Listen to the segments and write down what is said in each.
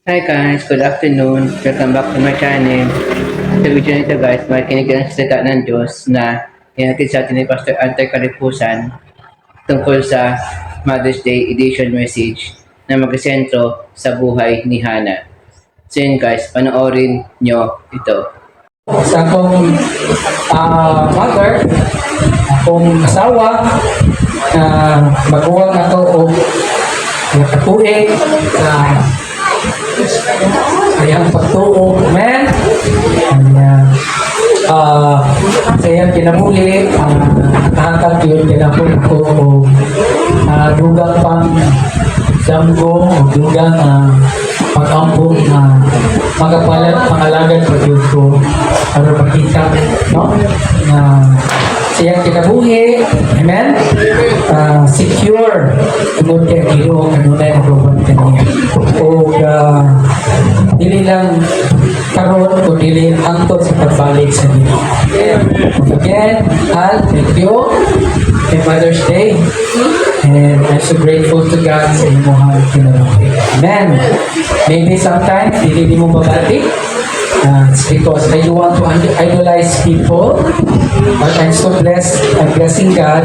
Hi guys, good afternoon. Welcome back to my channel. Sa video nito guys, makikinig ka ng salita ng Diyos na hinatid sa atin ni Pastor Antay Kalipusan tungkol sa Mother's Day edition message na magkasentro sa buhay ni Hannah. So yun guys, panoorin nyo ito. Sa akong mother, akong asawa, baguhan ako o nakatuig sa ayang pagtuo. Amen? Sa iyang kinamuli, nakakag yun kinamuli ko o dugang pang damgo o dugang pag-ambong magapalat pangalagad pag-yun ko para makita, no? Siyang kinabuhi, amen? Secure, tungod kay Ginoo kanunay na program kaniya. O dili lang karon o dili hangtod sa pagbalik sa Ginoo. Again, Al, thank you. Happy Mother's Day. And I'm so grateful to God sa imuhang kinabuhi. Amen. Maybe sometimes dili mo babati. It's because I don't want to idolize people, but I'm so blessed. I'm blessing God.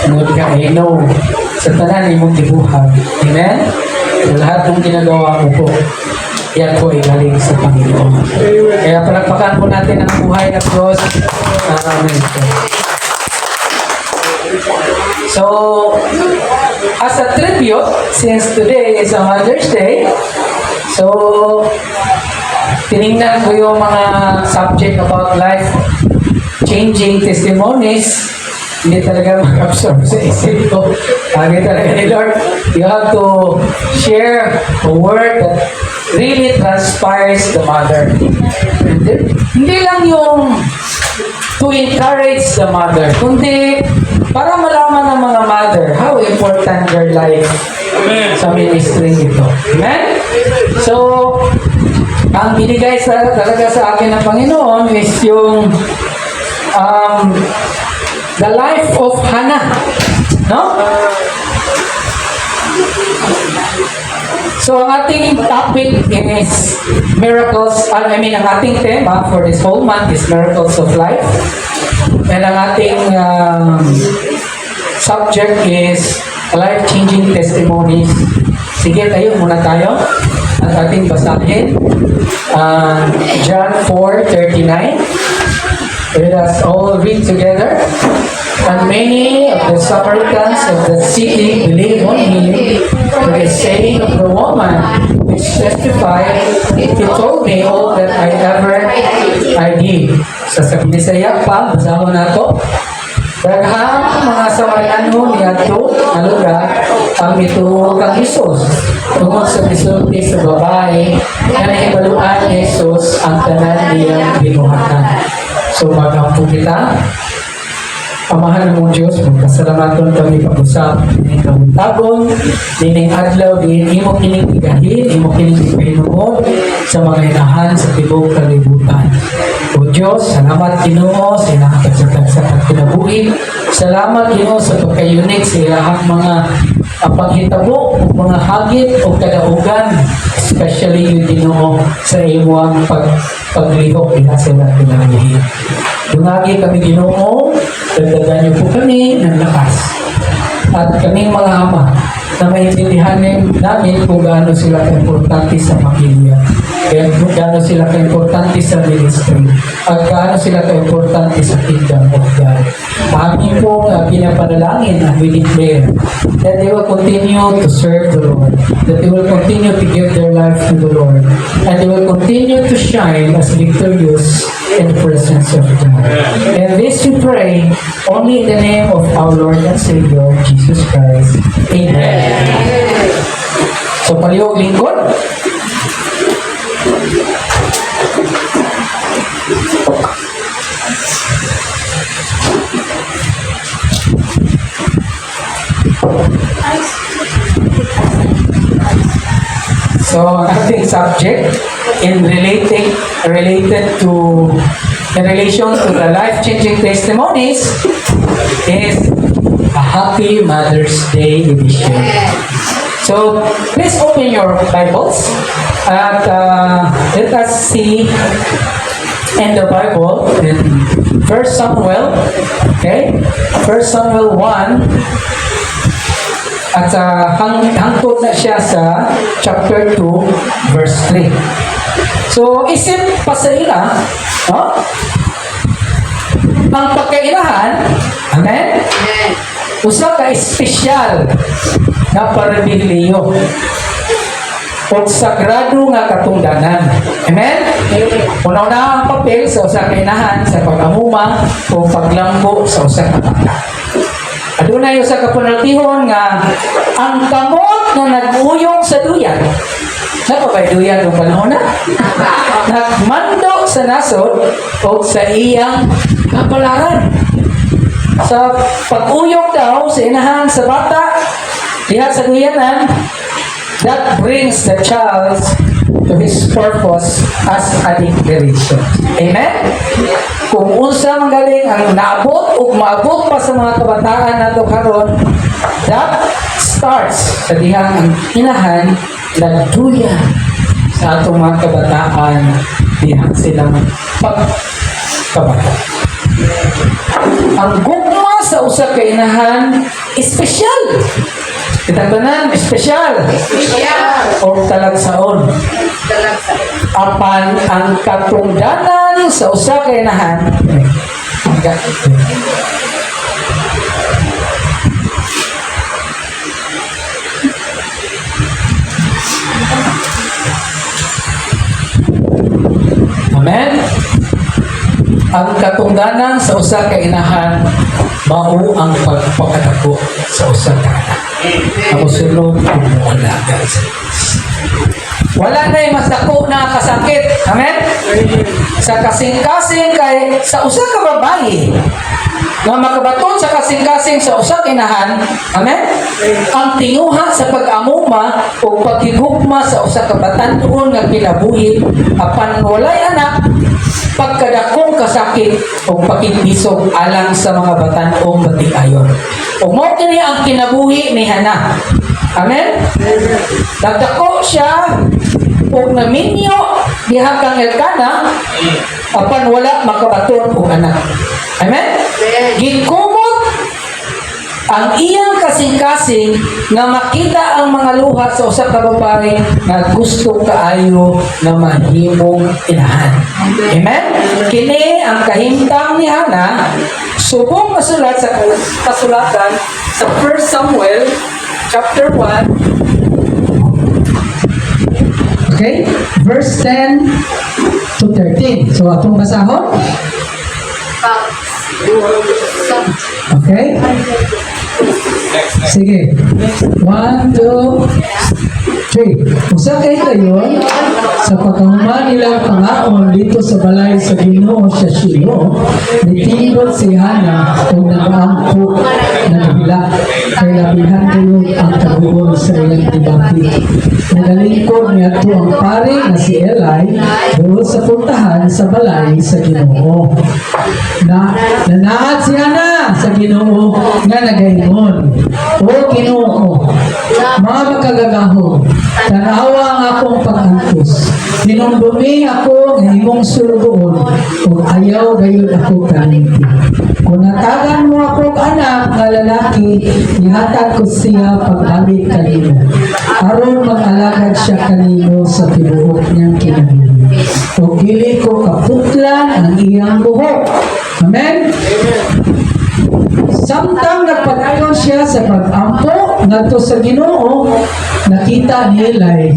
I know sa tanan imong gibuhat. Amen? Sa lahat ng ginagawa mo po, yan po ay galing sa Panginoon. Kaya palagpakan po natin ang buhay ng Diyos. Amen. So, as a tribute, since today is a Mother's Day, so tinignan ko yung mga subject about life-changing testimonies. Hindi talaga mag-absorb sa isip ko. Sabi talaga ni Lord, you have to share a word that really transpires the mother. Hindi lang yung to encourage the mother, kundi para malaman ng mga mother how important their life sa ministry nito. Amen? So, ang binigay talaga sa akin ng Panginoon is yung the life of Hannah. No? So, ang ating topic is miracles. Ang ating tema for this whole month is miracles of life. And ang ating subject is life-changing testimonies. Sige, tayo muna tayo. At ating basahin John 4:39. Let us all read together. And many of the Samaritans of the city believed on him for the saying of the woman, which testified, he told me all that I did. Sasabihin sa pa, basahon nato. Daghang mga Samaritano niadto nga lugar ang mituo kang Hesus tungod sa misulti sa babae na nahibaluan ni Hesus ang tanan niyang binuhatan. So magampo kita, Amahan ng Diyos, magkasalamaton kami pag-usap ng kamuntabon, dining adlaw, din imo kining igahin, imo kining ipahinungod sa mga inahan sa tibok kalibutan. O Diyos, salamat Ginoo sa ilahang pagsatag-satag kinabuhi. Salamat Ginoo sa pagkayunik sa ilahang mga paghitabo, mga hagit o kadaugan, especially yung Ginoo sa imuang paglihok ina sila kinabuhi. Dunagi kami Ginoo, dagdagan niyo po kami ng lakas. At kaming mga ama na maintindihan namin kung gaano sila ka-importante sa pamilya. Kaya kung gaano sila ka-importante sa ministry. At gaano sila ka-importante sa kingdom of God. Amin po pinapanalangin and we declare that they will continue to serve the Lord. That they will continue to give their life to the Lord. And they will continue to shine as victorious in the presence of God. And this we pray only in the name of our Lord and Savior, Jesus Christ. Amen. So, palihog lingkod. So, ang ating subject in related to in relation to the life-changing testimonies is a Happy Mother's Day edition. So, please open your Bibles At let us see in the Bible in 1 Samuel, okay? 1 Samuel 1, at hangtod na siya sa chapter 2, verse 3. So, isip pa sa ila, no? Ang pagkainahan, amen? Usa ka espesyal na parabiliyo o sagrado nga katungdanan. Amen? Una-una ang papel sa usa ka inahan sa pag-amuma o paglambo sa usa ka bata. Adunay usa ka panaltihon nga ang kamot nga nag-uyong sa duyan. Napabay duyan ng panahon na? Nagmando sa nasod o sa iyang kapalaran. Sa pag-uyong daw sa inahan sa bata, diha sa duyanan, that brings the child to his purpose as a declaration. Amen? Kung unsa magaling ang naabot o maabot pa sa mga kabataan nato karon, that starts sa dihang ang inahan nagduyan sa atong mga kabataan dihang silang pagkabata. Ang gugma sa usa ka inahan espesyal. Kitagtanan, espesyal. O talagsaon. Apan ang katungdanan sa usa ka inahan. Amen. Ang katungdanan sa usa ka inahan mao ang pagpakadako sa usa ka anak. Ako sulod kung mualaga sa Diyos. Wala na mas dako na kasakit. Amen? Sa kasing-kasing kay sa usa ka babae nga makabaton sa kasing-kasing sa usa ka inahan. Amen? Ang tinguha sa pag-amuma o paghigugma sa usa ka batan-on nga kinabuhi apan walay anak pagkadakong kasakit o pakibisog alang sa mga batan-ong batiayon. O mo kini ang kinabuhi ni Hana. Amen? Nagdako siya o naminyo diha kang Elkana apan wala makabaton og anak. Amen? Gikumot ang iyang kasing-kasing nga makita ang mga luha sa usa ka babae nga gusto kaayo na mahimong inahan. Amen? Kini ang kahimtang ni Hana subong masulat sa kasulatan sa 1 Samuel chapter 1. Okay? Verse 10 to 13. So atong basahon? Okay? Sige. 1, 2, 3. Usa kay kayon sa pagkahuman nilang pangaon dito sa balay sa Ginoo sa Shilo, nitindot si Hana o nag-aampo na nabila kay labihan kayo ang kabuon sa iyang tibati. Nagalingkod niya to ang pare na si Eli doon sa puntahan sa balay sa Ginoo. Nanaad si Hana sa Ginoo nga nagaingon. O Ginoo, mga makagagahon, tanawa ang akong pag-antos. Dinumdumi ako ng imong sulugoon o ayaw gayon ako kaninti. Kung natagan mo ako anak nga lalaki, ihatag ko siya pagbalik kanino. Aron mag-alagad siya kanino sa tibuok niyang kinabuhi. O gili ko kaputlan ang iyang buhok. Amen? Samtang nagpadayon siya sa pag-ampo ngadto sa Ginoo, nakita ni Eli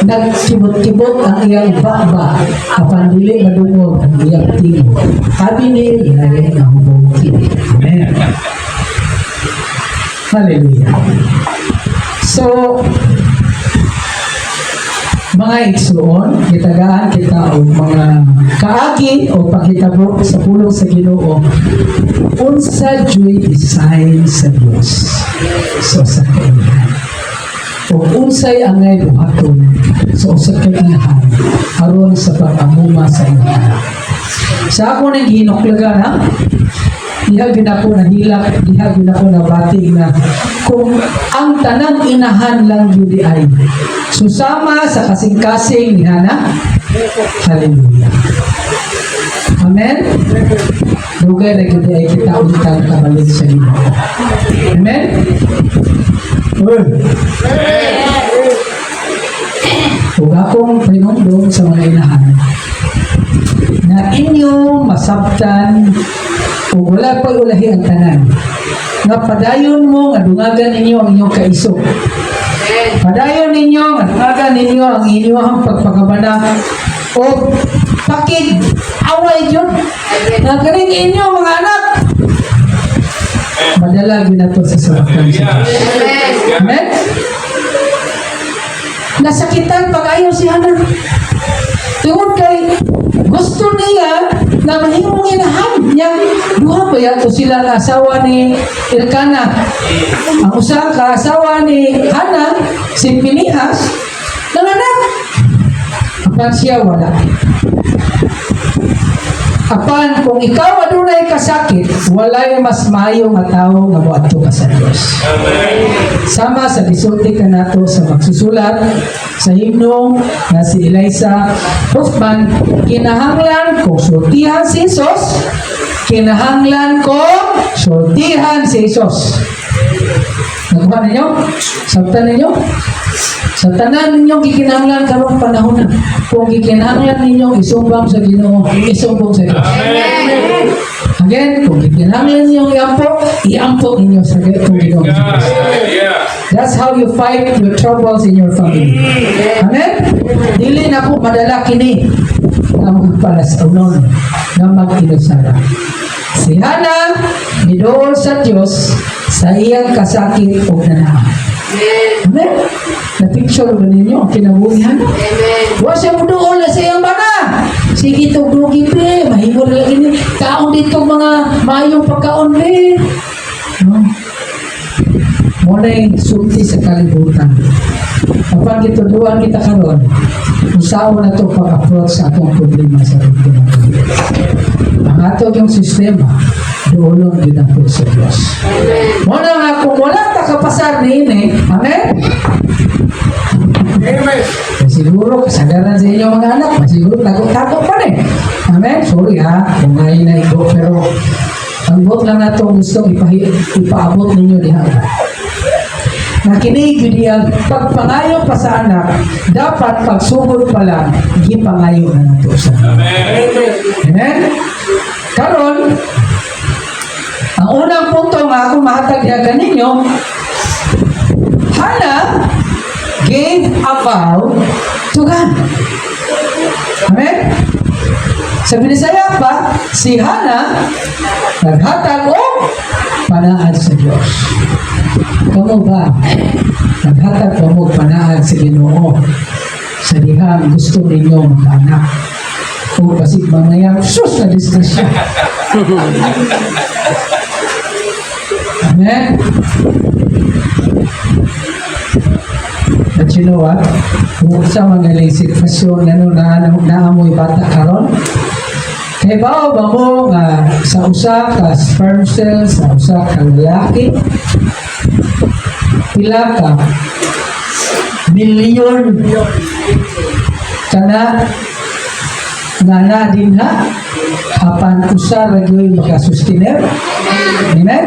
nagkibot-kibot ang iyang baba apan dili madungog ang iyang tingo. Habi ni Eli ang bukid. Amen. Hallelujah. So, mga igsuon, kitagaan kita o mga kaagi o pagkitabo sa pulong sa Ginoo, unsa joy design sa Dios so sa kailangan o unsay angay buhaton so sa kailangan aron sa pag-amuma sa iyang sa ako nang ginuklaga na diha ginako na hilak, diha ginako na bating na kung ang tanang inahan lang yun ay susama sa kasing-kasing ni Hana. Hallelujah. Amen? Dugay na gid ay kita ulitan kabalik sa Ginoo. Amen? Uy. Ug akong pinundong sa mga inahan na inyo masabtan o wala pa ulahi ang tanan nga padayon mo nga dungagan ninyo ang inyong kaisog. Padayon ninyo nga dungagan ninyo ang inyong pagpakabana o pakig away yun nga galing inyo mga anak madala ginato sa sabatan sa Diyos. Amen? Nasakitan pag-ayaw si Hana. Tungod kay gusto niya na mahimong inahan niya. Duha ba yato sila na asawa ni Elkana. Ang usa ka asawa ni Hana, si Pinihas, nanganak. Apan siya wala. Apan kung ikaw adunay kasakit, walay mas maayo nga tawo nga moadto ka sa Dios. Sama sa gisulti ka nato sa magsusulat sa himno na si Eliza Hoffman, kinahanglan kung sultihan si Jesus, kinahanglan kung sultihan si Jesus. Nakuha ninyo? Sabtan ninyo? Sa tanan ninyong gikinahanglan karong panahon na. Kung gikinahanglan ninyong isumbang sa Ginoo, isumbong sa Diyos. Again, kung gikinahanglan ninyong iampok ninyo sa Ginoo. That's how you fight your troubles in your family. Amen? Dili na po madala kini na magpalastunon na mag-inusara. Si Hana, nidool sa Diyos sa iyang kasakit o nanaan. Amen? Na-picture ba ninyo ang kinabuhihan? Huwag siya mo doon na sa iyang bana. Sige itong dugi pe, mahimo na lang ini. Kaon dito mga mayong pagkaon pe. No? Muna yung sulti sa kalibutan. Kapag gituduan kita karon, usaw na ito pag-approach sa atong problema sa rito na ito. Ang ato yung sistema, doon din ako sa Diyos. Muna nga, kung wala takapasar ni ini, amen? Amen. Siguro, kasagaran sa inyo mga anak, siguro tago-tago pa rin. Amen? Sorry ha, kung ngayon na igo, pero ang buot lang na ito gusto ipaabot ninyo diha. Nakinig yun diyan, pagpangayo pa sa anak, dapat pagsugod pa lang, ipangayo na nato sa anak. Amen? Karon, ang unang punto nga akong mahatagyagan ninyo, Hana gave a vow to God. Amen? Sa Binisaya pa, si Hana naghatag o panaad sa Diyos. Kamu ba? Naghatag ka mo panaad sa Ginoo sa dihang gusto ninyo mag-anak. O kasi mga sus na diskusyon. Amen? But you know what? Kung sa mga sitwasyon na naamoy bata karon, kay ba mo nga sa usa ka sperm cell, sa usa ka lalaki, pila ka milyon kana nga din ha apan usa ra gyud makasustener. Amen?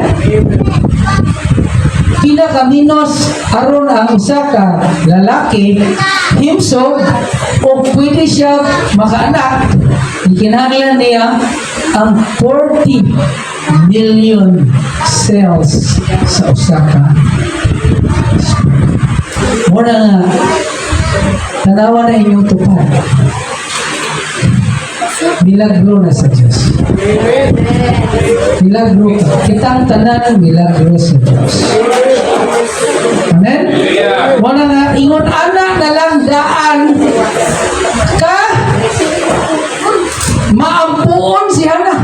Pila ka minos aron ang usa ka lalaki himsog o pwede siya makaanak, ikinahanglan niya ang 40 million cells sa usa ka. Muna nga, tanawa na inyong tupad. Milagro na sa Diyos. Milagro ka. Kitang tanan, milagro sa Diyos. Amen? Muna nga, ingon anak na lang daan ka maampuon si Hana.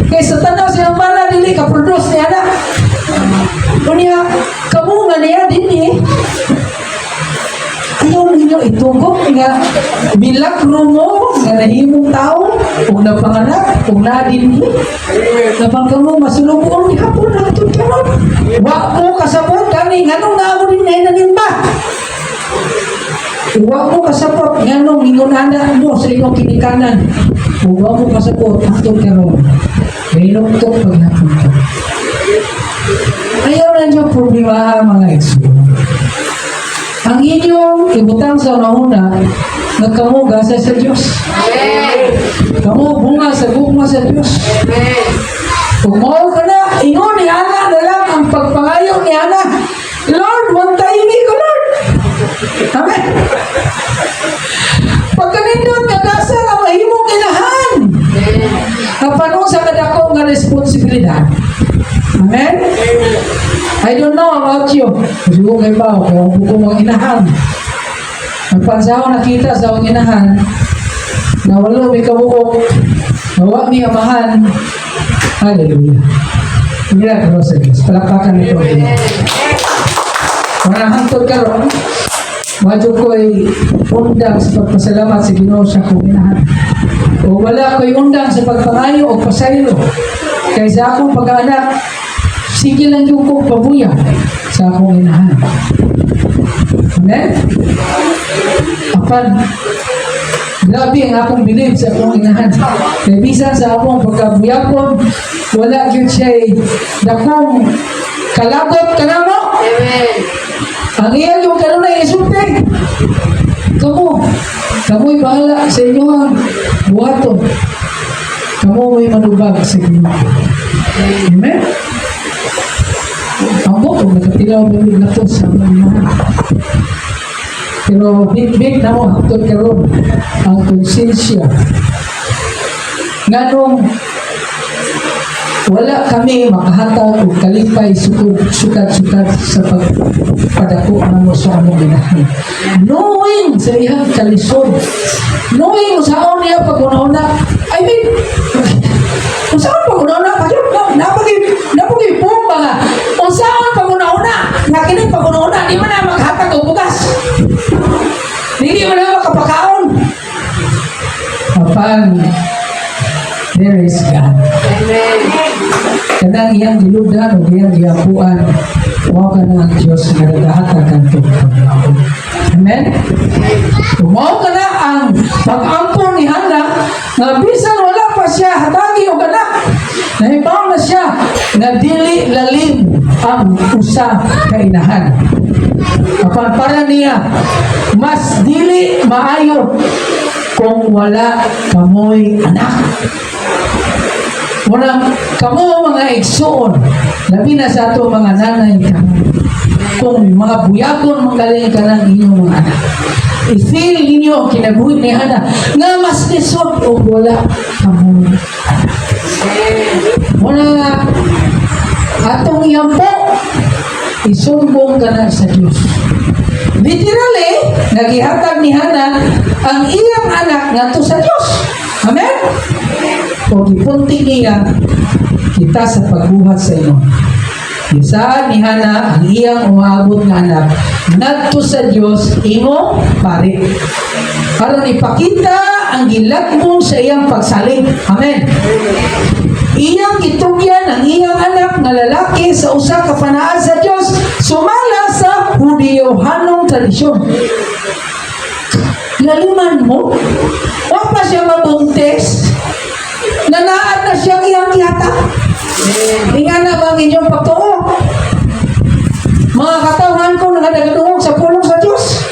Kaya sa tanaw siyang bala, dili ka produce ni Hana. Kunya, kamu nga niya din eh. Ayaw ninyo itugok nga milagro mo nga nahimong tao kung napanganak, kung nadin eh. Napang mo masulubong hapon natin karon. Wa mo kasabot kani nganong naamo din na inanimba. Huwag mo kasapot, nga nung inunana mo sa inyong kinikanan. Huwag mo kasapot, atong karon. May nuktok paghapon ka. Ayaw na diyong problema mga ekso. Ang inyong ibutang sa una, nagkamuga sa Diyos. Kamu bunga sa Diyos. Kung mao ka na, ingon ni Ana na lang ang pagpangayo ni Ana. Lord, wantayin ko, Lord. Amen. Pagkanindot nga gasa nga mahimong inahan. Kapano sa kadako nga responsibilidad. Amen? I don't know about you. Kasi kung kayo ba, kaya kung ko mga inahan. Nagpansaw nakita sa mga inahan na wala may kabukok, nawa may amahan. Hallelujah. Hindi na karo sa Diyos. Palakpakan ito. Mga hantod karon, medyo ko'y undang sa pagpasalamat sa Ginoo sa akong inahan. O wala ko'y undang sa pagpangayo o pasaylo. Kaysa akong pag-anak, sige lang yung kong pabuya sa akong inahan. Amen? Apan, grabe ang akong bilib sa akong inahan. Kaya bisan sa akong pagkabuyakon, wala yun siya'y dakong kalagot ka na mo. Amen. Ang iyan yung karoon na isulting. Kamo'y bahala sa inyo ang buhaton. Kamu may manubag sa inyo. Amen? Ang bukong nakatilaw na rin na to sa mga. Pero big na mo hapon karoon ang konsensya. Nga nung wala kami makahatag o kalipay sukat-sukat sa pagpadako na mo sa among ginahan. Knowing sa iyang kalisod. Knowing sa akong niya pag-una-una. I mean, kung saan pag-una-una, napagay po mga, kung saan pag-una-una, nakinig pag-una-una, di mo na makahatag o bugas. Hindi mo na makapakaon. Kapag there is God. Amen. Kanang iyang giludan o iyang giapuan, huwag ka na ang Diyos na naghahatag ang pagkaon. Amen? Huwag ka na ang pag-ampon ni Hana na bisan wala pa siya hatagi o anak. Nahibaw na siya na dili lalim ang usa kainahan. Kapag para niya, mas dili maayo kung wala kamoy anak. Walang kamo mga igsoon, labi na sa ato mga nanay ka. Kung mga buyakon magaling ka ng inyong mga anak. I-feel ninyo ang kinabuhi ni Hana nga mas lisod o wala kamo anak. Wala atong iyampo, isumbong ka na sa Diyos. Literally, nagihatag ni Hana ang iyang anak nga to sa Diyos. Amen? O gipunti niya kita sa pagbuhat sa inyo. Isaan ni Hana ang iyang umaabot nga anak ngadto sa Diyos imo pare. Aron ipakita ang gilagmon sa iyang pagsalig. Amen. Iyang gitugyan ang iyang anak na lalaki sa usa ka panaan sa Diyos sumala sa Hudiyohanong tradisyon. Laliman mo, wag pa siya mabuntes, nanaad na siyang iyang yata. Inga na bang inyong pagtuo? Mga katawan ko na nadagadungog sa pulong sa Diyos.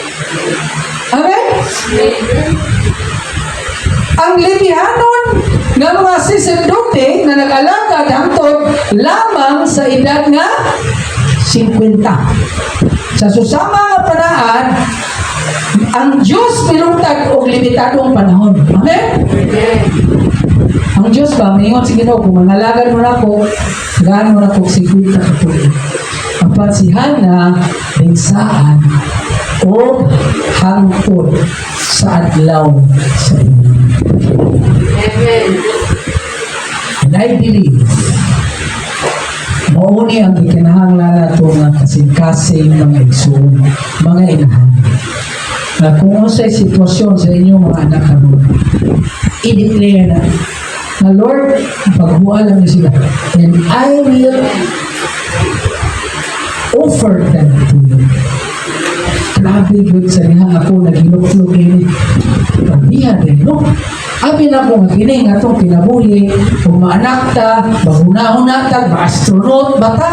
Amen? Ang Levihanon ng mga sisendote na nag-alaga hangtod lamang sa edad nga 50. Sa susama nga panaan, ang Diyos pinungtag og limitadong panahon. Amen? Ang Diyos ba, maingon si Ginoo, kung manalagan mo na ako, gaan mo na ako 50 katuloy. Apat si Hana, binsaan o hangtod sa adlaw sa inyo. Amen. And I believe, mauni ang ikinahanglan nato nga kasing-kasing mga igsoon, mga inahan. Na kung sa'y sitwasyon sa inyong mga anak karon, i-declare na Lord, pagbuha lang sila. And I will offer them to you. grabe yun sa niya ako naghinuklog ini. Pagdihan din, no? Abi na ko nga kini nga itong kinabuhi, kung maanak ta, mahuna-huna ta, ma-astronaut ba ta,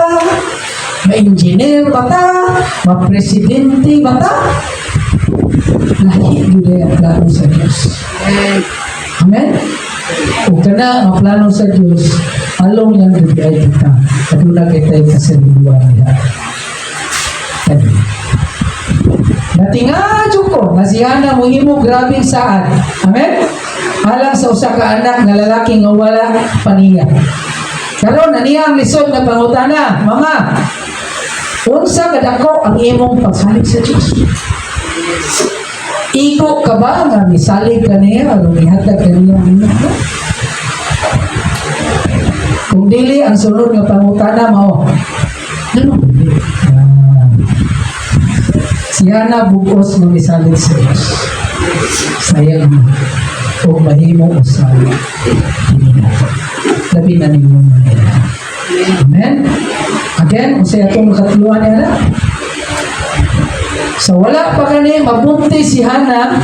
ma-engineer ba ta, ma-presidente ba ta? Lahi yun ang plano sa Diyos. Amen? Kung ka na ang plano sa Diyos, along yan bigay kita. Katulad kita yung kasalibuan niya. Dati nga, Diyoko, nasihana mo himo grabing saan. Amen? Alang sa usa ka anak nga lalaki nga wala paniya. Karon naniya ang lisod na pangutana, Mama, unsa kadako ang imong pagsalig sa Diyos? Iko ka ba nga misalig ka niya o mihatag ka niya ang inyong anak? Kung dili ang sunod nga pangutana mo, ano? Siya na bugos ng misalig sa Diyos. Sayang mo. O mahimo o sabi. Hindi na. Labi na ninyo mga. Amen? Again, kung siya itong katuluan niya na. So wala pa kani, mabunti si Hana,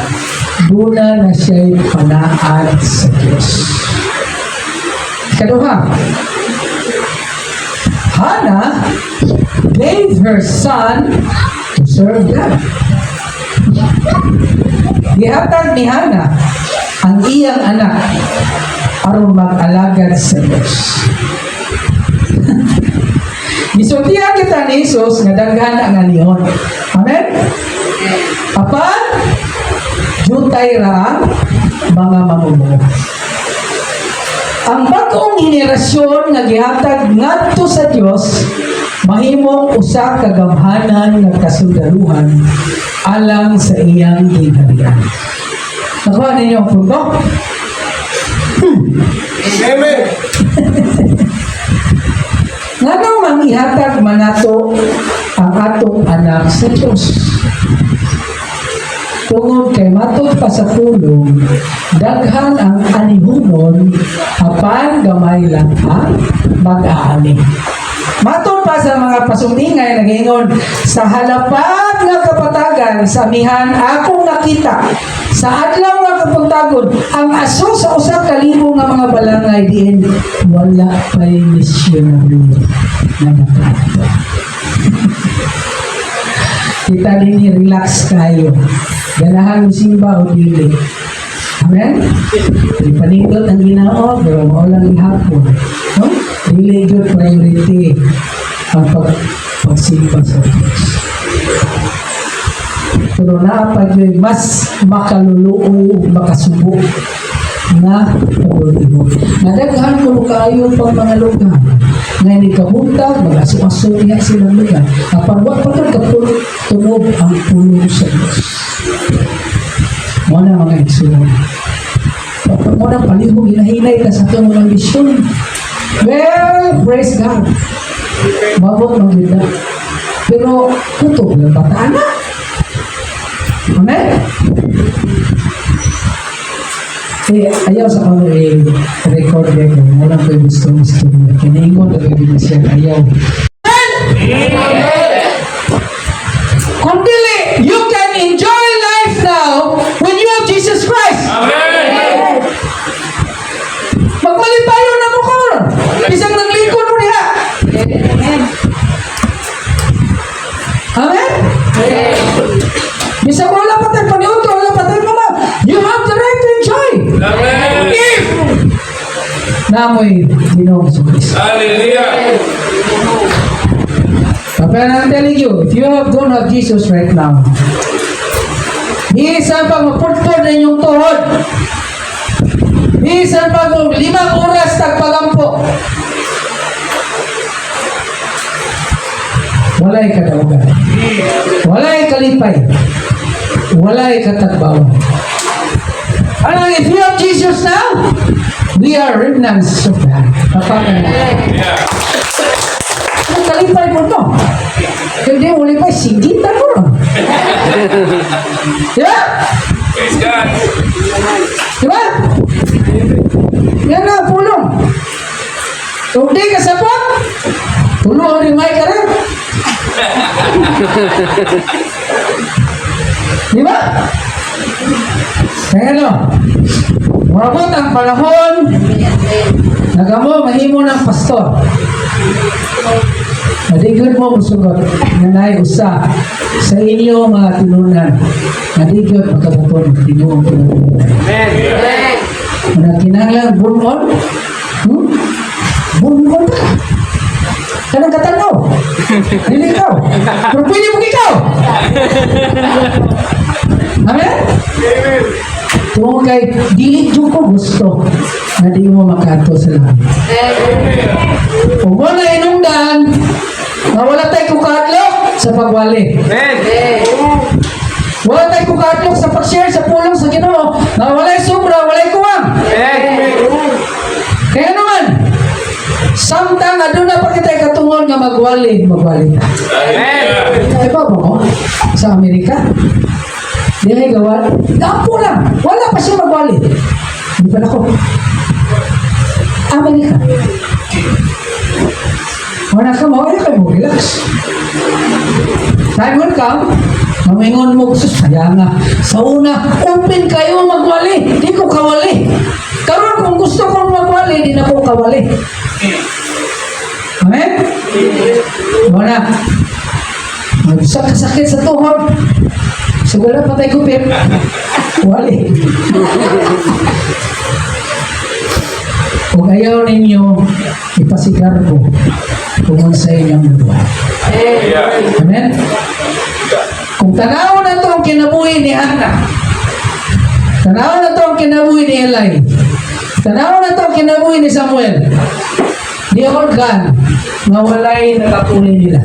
duna na siya'y panaad sa Diyos. Kaduha, Hana gave her son to serve God. Gihatag ni Hana ang iyang anak aron mag-alagad sa Diyos. Gisultihan kita ni Jesus nga daghan nga niyon. Amen? Apan, jutay ra mga mamumuno. Ang bagong henerasyon nga gihatag ngadto sa Dios mahimong usa ka gamhanan nga kasundaluhan alang sa iyang ginharian. Nakuha ninyo ang punto? Amen. Nga namang ihatag manato ang atong anak sa Diyos. Tungod kay matod pa sa pulong, daghan ang anihumon, apan gamay lang ang mag-aani. Matod pa sa mga pasumingay, nag-ingon, sa halapat nga kapatagan, sa amihan akong nakita, sa adlaw nga kapagtagod, ang aso sa usap kalibo nga mga balangay diin, wala pa'y missionary na nakita. Kita din relax kayo. Ganahan mo simba o dili. Amen? Ipanindot ang ginao, pero maulang ihapon. No? Dili yun priority ang pagsimba sa Diyos. Pero naapag yun, mas makaluluo, makasubo na pagulimo. Nadaghan ko kaayo pang mga lugar. Ngayon ikabuntag, mag-aso-aso niya silang lugar. Kapag wag tunog ang pulo sa Diyos. Muna mga igsuon. Kapag muna palihog, hinahinay ka sa itong mga misyon. Well, praise God. Mabot mag-ida. Pero, kuto, bataan na. Amen? Ayaw sa kong i-record ko. Walang ko yung gustong istorya. Kinaingon na gawin siya. Ayaw. Kung dili, you can enjoy life now when you have Jesus Christ. Amen. Magmalipayo na mo ko. Isang naglingkod mo niya. Amen? Bisang wala pa tayo paniuto, wala pa tayo mama. You have the right to enjoy. Amen. If namoy Ginoong Jesucristo. Hallelujah. But I'm telling you, if you don't have Jesus right now, bisan pag maputpod na inyong tuhod, bisan pag 5 oras tagpagampo, walay kadaugan, walay kalipay, walay katagbawan. Ano, if you have Jesus now, we are remnants of God. Kapakan na. Yeah. Ang kalipay mo to. Hindi mo lipay, sigitan mo. Diba? Praise God. Diba? Yan na, pulong. Kung di ka sapot, tulungan rin may ka rin. Di ba? Kaya ano? Umabot ang panahon, nagamo, mahimo ng pastor. Madigod mo, musugot, nanay usa sa inyo mga tinunan. Madigod, magkabukon, tinuong tinunan. Amen. Kinahanglan bunon? Bunon ka. Kanang katanaw. Hindi ikaw. Pero pwede mo ikaw. Amen? Kung kay dili jud ko gusto na di mo makato sa langit. Kung wala inungdan, na wala tayo kukadlok sa pagwali. Wala tayo kukadlok sa pag-share sa pulong sa Ginoo. Na wala'y sobra, wala'y kuwang. Kaya naman, samtang aduna pa kita katungol nga magwali ta. Ay ba mo sa Amerika? Di ay gawan? Dapo lang. Wala pa siya magwali. Hindi pa ako. Amerika. Wala ka mo, ayaw kayo mo, relax. Time will come, mamingon mo, kaya nga, sa una, open kayo magwali. Di ko kawali. Karon kung gusto kong magwali, di na ko kawali. Amen? Wala. Magsakasakit sa tuhod. Siguro patay ko, Pip. Wali. Kung ayaw ninyo, ipasigar ko kung sa inyong buhay. Amen? Kung tanaw na ito ang kinabuhi ni Hannah, tanaw na ito ang kinabuhi ni Eli, tanaw na ito ang kinabuhi ni Samuel, di organ, mawalay na kapunin nila.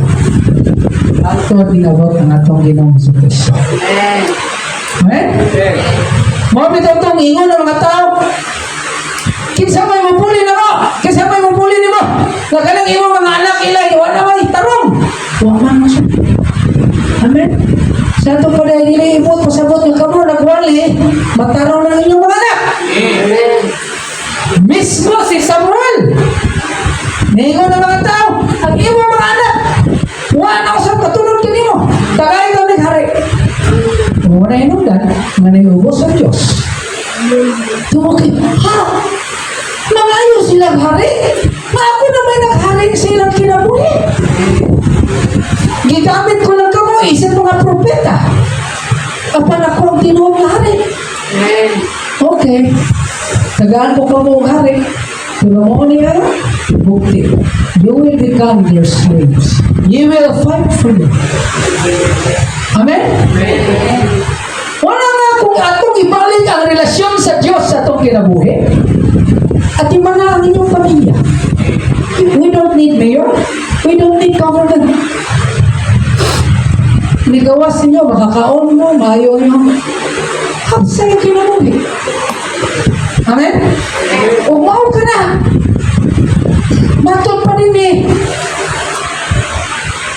Ato dinabot ang atong Ginoong Jesucristo. Amen? Mga bitong ingon ng mga tao, kinsa may mapuli na mo, kinsa may mapuli ni mo, na kanang imo mga anak ilay, wala may tarong. Wala mo siya. Amen? Sa ito pa dahil niliibot, pasabot ng kamo, nagwali, matarong ng inyong mga anak. Mismo si Samuel, ningon ng mga tao, ang imo mga anak, wala ako sa katulog din mo. Tagay ka ng hari. Kung wala inulan, manayubos sa Diyos. Tumukit, ha? Mangayo silang hari? Ako naman naghari silang kinabuhi. Gigamit ko lang kamo isang mga propeta. Apan ako ang tinuong hari. Okay. Tagaan ko kamo ang hari. Pero mo niya, bukti. You will become their slaves. You will fight for them. Amen? Wala nga kung atong ibalik ang relasyon sa Diyos sa atong kinabuhi. At imana ang inyong pamilya. We don't need mayor. We don't need government. Ligawas ninyo, makakaon mo, mayo nyo. Hapsa yung kinabuhi. Amen? Umaw ka na. Matod pa din eh.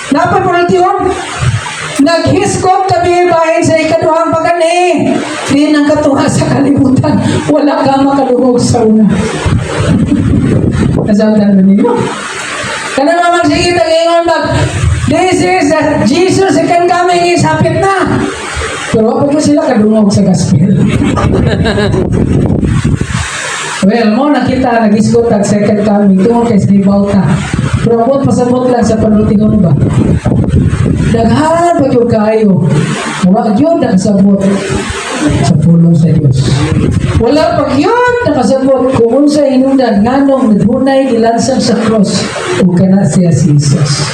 Napaparatiyon. Naghiskot kami bahin sa ikaduhang pagani. Di nang katuha sa kalibutan. Wala ka makalugog sa una. Nasabtan ba ninyo? Kana naman sige tagingon mag, this is Jesus second coming is hapit na. Pero wapag ko sila kadungog sa gospel. Well, mo nakita, nag-iskot ang second coming. Ito mo kay Sribaw na. Pero abot, pasabot lang sa panutingon ba? Daghan pa yung kayo. Wala yun nakasabot sa pulong sa Diyos. Wala pag yun nakasabot kung sa hinundan nganong naghunay ilansang sa cross o kana siya si Jesus.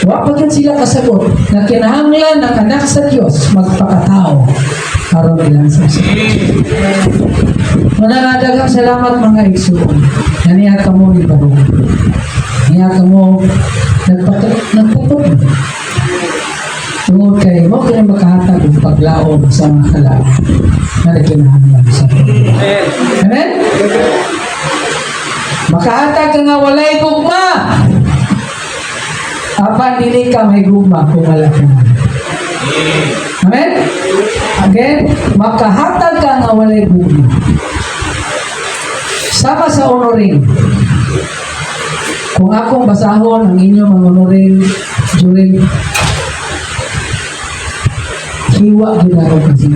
Wala pag yun sila kasabot na kinahanglan ng anak sa Diyos magpakatao karon ilansang sa cross. Mananadagang salamat mga igsoon. Naniya ka mo ni Barong. Naniya ka mo nagpapot mo. Tungod kayo mo kaya makahatag ang paglaom sa mga kalao na nagkinahanglan sa Panginoon. Amen? Makahatag ka nga walay gugma. Apan dili ka may gugma kung wala ka na. Amen? Again, makahatag ka nga walay gugma. Sama sa honoring. Kung akong basahon ang inyong mga honoring during hiwa ginagaw kasi.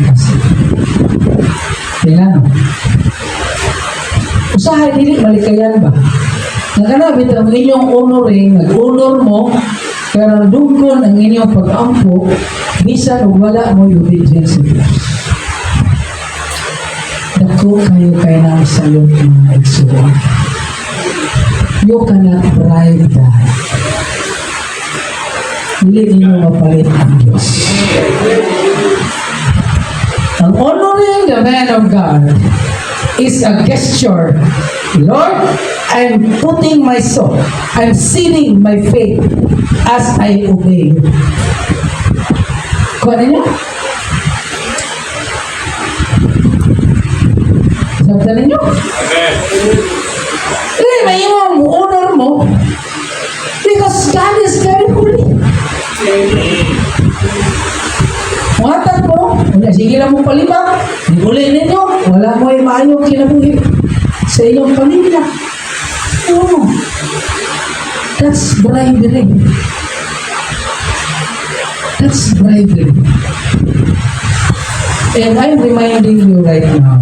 Tingnan. Usahay dili malikayan ba? Nakanabit ang inyong honoring, nag-honor mo, pero duggon ang inyong pag-ampo, bisan o wala mo yung obedience sa Diyos. Dako kayo kay nang sayo mga igsuon. You cannot bribe that. Hindi ninyo mapalit ang Diyos. Ang honoring the man of God is a gesture. Lord, I'm putting my soul, I'm sealing my faith as I obey you. Kuha niyo? Sabi ninyo? Amen. Eh, may imong honor mo because God is very holy. Muhatag mo, wala, sige lang mo palibang, uli ninyo, wala mo yung maayong kinabuhi sa inyong pamilya. No. That's bribery. That's bribery. And I'm reminding you right now,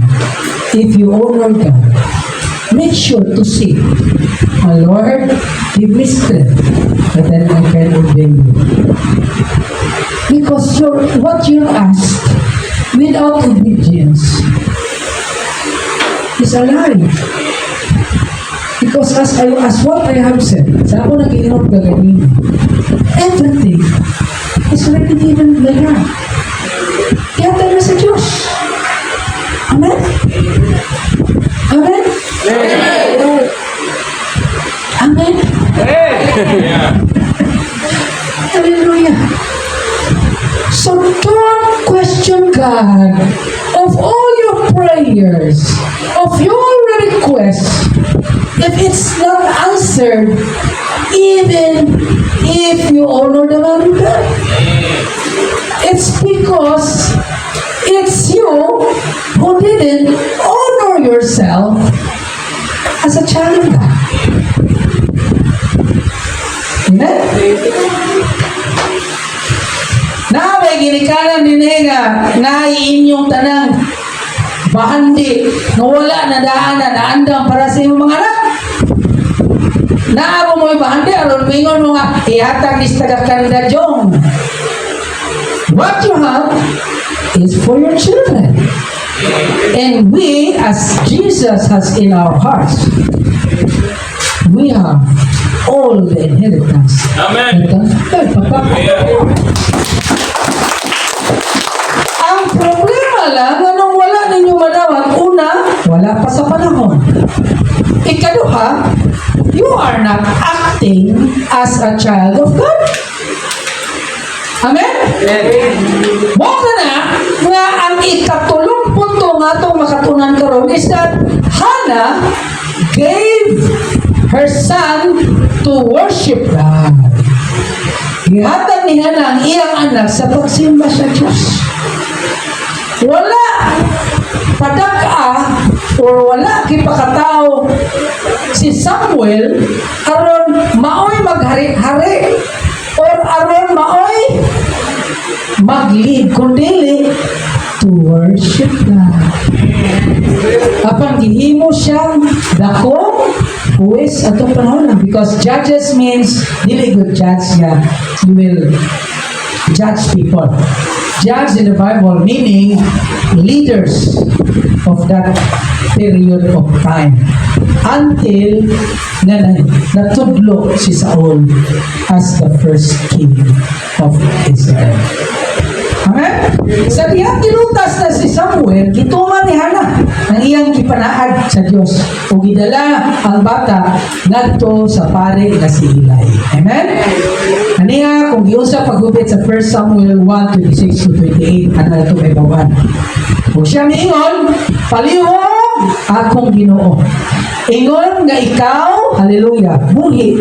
if you honor God, make sure to say, "My Lord, give me strength, that then I can obey you." Because what you ask without obedience is a lie. Because as what I have said, sa ako nag-inom gagawin, everything is already given by God. Kaya na sa Diyos. Amen? Amen? Amen? Hallelujah. So don't question God of all your prayers, of your requests, if it's not answered, even if you honor the man of God. It's because it's you who didn't honor yourself as a child of God. Amen? Na may ginikanan ni Nega na inyong tanang bahandi na wala na daanan na andang para sa iyong mga anak. Naabo mo yung bahandi aron mingon mo nga ihatag ni tagakanda jong. What you have is for your children. And we, as Jesus has in our hearts, we have all the inheritance. Amen. Ang problema lang, anong wala ninyo manawan, una, wala pa sa panahon. Ikaduha, you are not acting as a child of God. Amen? Baka na, nga ang ikatulong punto nga itong makatunan karon is that Hannah gave her son to worship God. Gihatag ni Hannah ang iyang anak sa pagsimba sa Diyos. Wala padaka or wala kipakatao si Samuel aron maoy maghari-hari or aron maoy mag-lead kundi to worship God. Apang gihimo siyang dako who is atong panahon lang because judges means dili good judge nga you will judge people. Judge in the Bible meaning leaders of that period of time until natudlo si Saul as the first king of Israel. Amen? Sa diyang ginutas na si Samuel, gituman ni Hannah ang iyang gipanaad sa Diyos o gidala ang bata ngadto sa pare nga si Eli. Amen? Kaniya, kung giunsa paggupit sa 1 Samuel 1:26-28, ano ito may bawan. Kung siya miingon, palihog akong Ginoo. Ingon nga ikaw, hallelujah, buhi,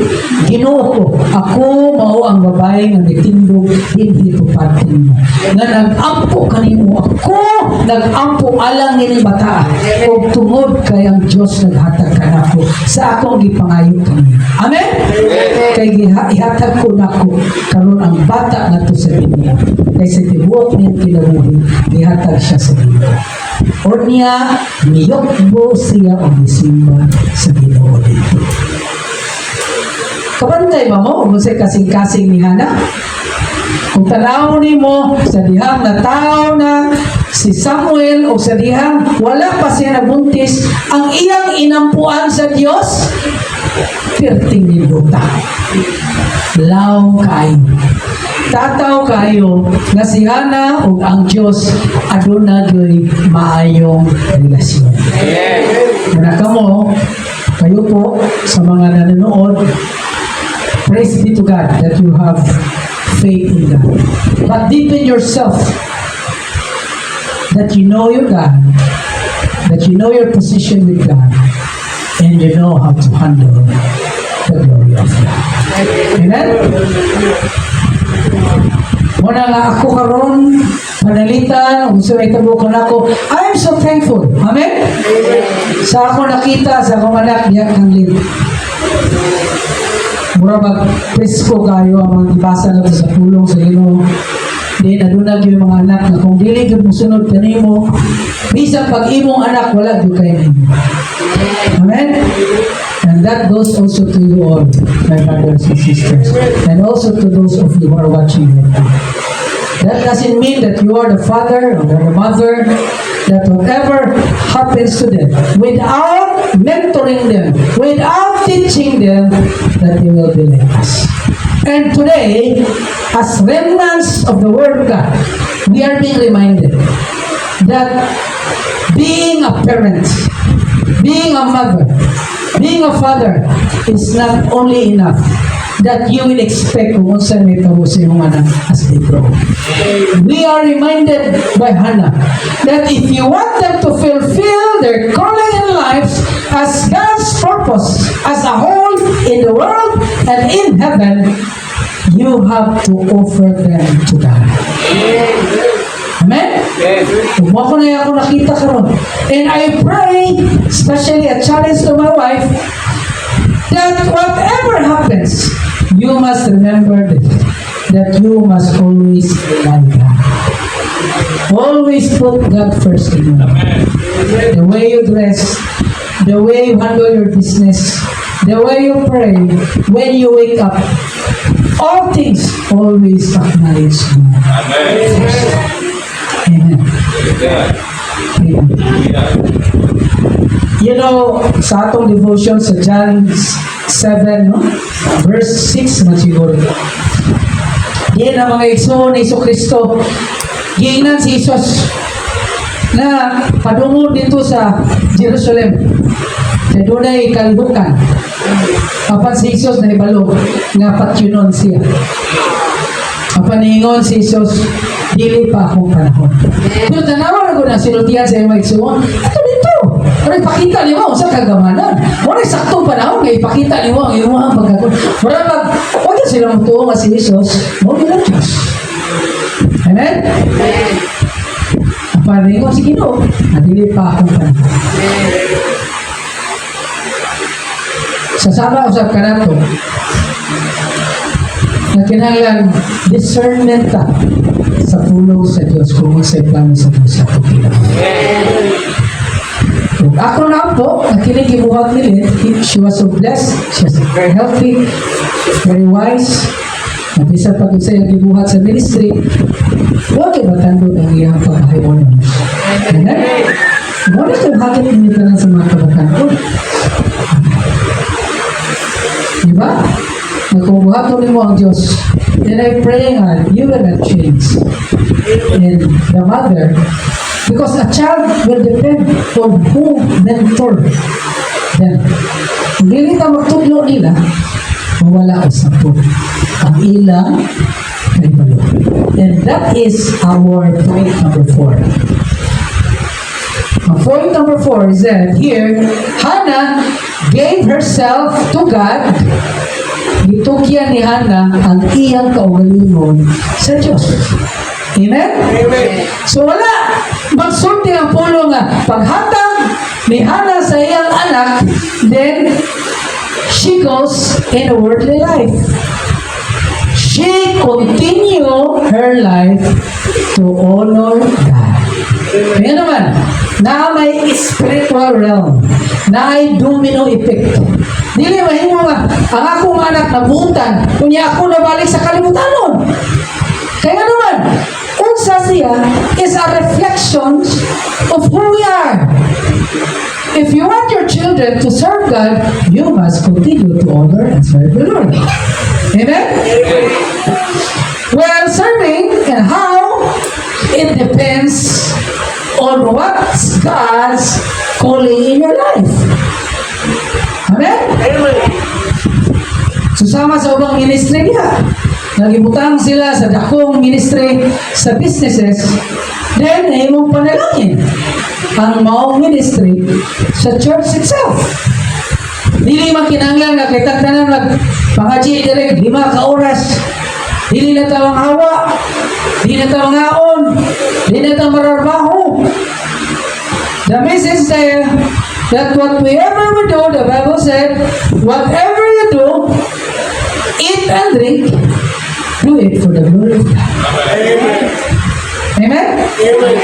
Ginoo ko, ako mao ang babae nga nagtindog hindi tupatin mo. Nga nag-ampo kanimo ako, nag-ampo alang nini bata, o tungod kay ang Diyos naghatag kanako sa akong gipangayo kaniya. Amen? Kay ihatag ko nako karon ang bata nato sa dunia. Kay sa tibuok niyang kinabuhi, ihatag siya sa dunia. O niya, niyokbo siya o nisimba sa Ginoo dito. Kabantay ba mo? Kung sa'y kasing-kasing ni Hana? Kung tanaw ni mo sa dihang na tao na si Samuel o sa dihang wala pa siya nabuntis, ang iyang inampuan sa Diyos, perting niluta. Law kayo. Tataw kayo nga si Hana o ang Diyos aduna gyoy maayong relasyon. Muna kamo, kayo po sa mga nanonood, praise be to God that you have faith in God. But deepen yourself that you know your God, that you know your position with God, and you know how to handle the glory of God. Amen? Muna nga ako karon panalitan, gusto may tabukan ako. I am so thankful. Amen? Sa ako nakita, sa akong anak, diyak ng lid. Mura mag-presko kayo ang mga ibasa nato sa pulong sa Ginoo. Di nadunag yung mga anak na kung dili yung musunod kanimo, bisan pag imong anak, wala yung kayo nimo. Amen? And that goes also to you all, my brothers and sisters. And also to those of you who are watching right now. That doesn't mean that you are the father or the mother, that whatever happens to them, without mentoring them, without teaching them, that they will be like us. And today, as remnants of the Word of God, we are being reminded that being a parent, being a mother, being a father is not only enough that you will expect kung saan may tabo sa iyong anak as they grow. We are reminded by Hannah that if you want them to fulfill their calling in lives as God's purpose as a whole in the world and in heaven, you have to offer them to God. Amen? Kung ako na ako nakita karon. And I pray, especially a challenge to my wife, that whatever happens, you must remember this, that you must always rely on God. Always put God first in your life. The way you dress, the way you handle your business, the way you pray, when you wake up, all things always acknowledge God. Amen. Amen. You know, sa atong devotion sa John 7, no? Verse 6 man siguro. Yan ang mga igsoon ni Iso Kristo. Giingnan si Jesus na padungod dito sa Jerusalem. Sa dunay kalibukan. Apan si Jesus na ibalo nga patyunon siya. Apan ningon si Jesus, dili pa akong panahon. Pero tanawa na ko na sinutihan sa mga igsoon. Ito dito. Pero ipakita niyo mo sa kagamanan. Muna saktong panahon nga ipakita niyo ang iyong pagkakon. Muna huwag na sila magtuo nga si Jesus. Huwag na Diyos. Amen? Apan ningon si Ginoo, dili pa akong panahon. Sasama usap ka na to na kinahanglan discernment ta sa pulong sa Diyos kung sa plano sa Diyos sa pagkila. Ako na po, ang kinikibuhat nila, she was so blessed, she was very healthy, very wise, at isa pag sa yung gibuhat sa ministry, huwag iba tandod ang iyang pagkahiwan ng Diyos. Amen? Muna kang hagit ninyo ka lang sa mga kabataan ko. Diba? Nagkubuhato mo ang Diyos. And I pray nga, you will not change. And the mother, because a child will depend on who mentor them. Kung hindi ka magtudlo nila, mawala ka sa po. Ang ilang kay balo. And that is our point number 4. Point number 4 is that here, Hannah gave herself to God. Gitukyan ni Hannah ang iyang kaugalingon sa Diyos. Amen? So wala, magsulti ang pulo nga, paghatag ni Hannah sa iyang anak, then she goes in a worldly life. She continue her life to honor God. Kaya naman, na may spiritual realm, na ay domino effect. Dili mahimo nga, ang akong anak nabutan, kunya ako nabalik sa kalibutanon. Kaya naman, unsa siya is a reflection of who we are. If you want your children to serve God, you must continue to honor and serve the Lord. Amen? Well, serving and how, it depends on what's God's calling in your life. Amen? Susama sa ubang ministry niya. Nagibutang sila sa dakong ministry sa businesses, then imong panalangin ang maong ministry sa church itself. Dili makinanglan nga kay tagtanan pakaji direk 5 ka oras. Dili na tawang hawa, dili na tawang aon, dili na tawang mararbaho. The message there that whatever we do, the Bible said, whatever you do, eat and drink, do it for the glory of God. Amen?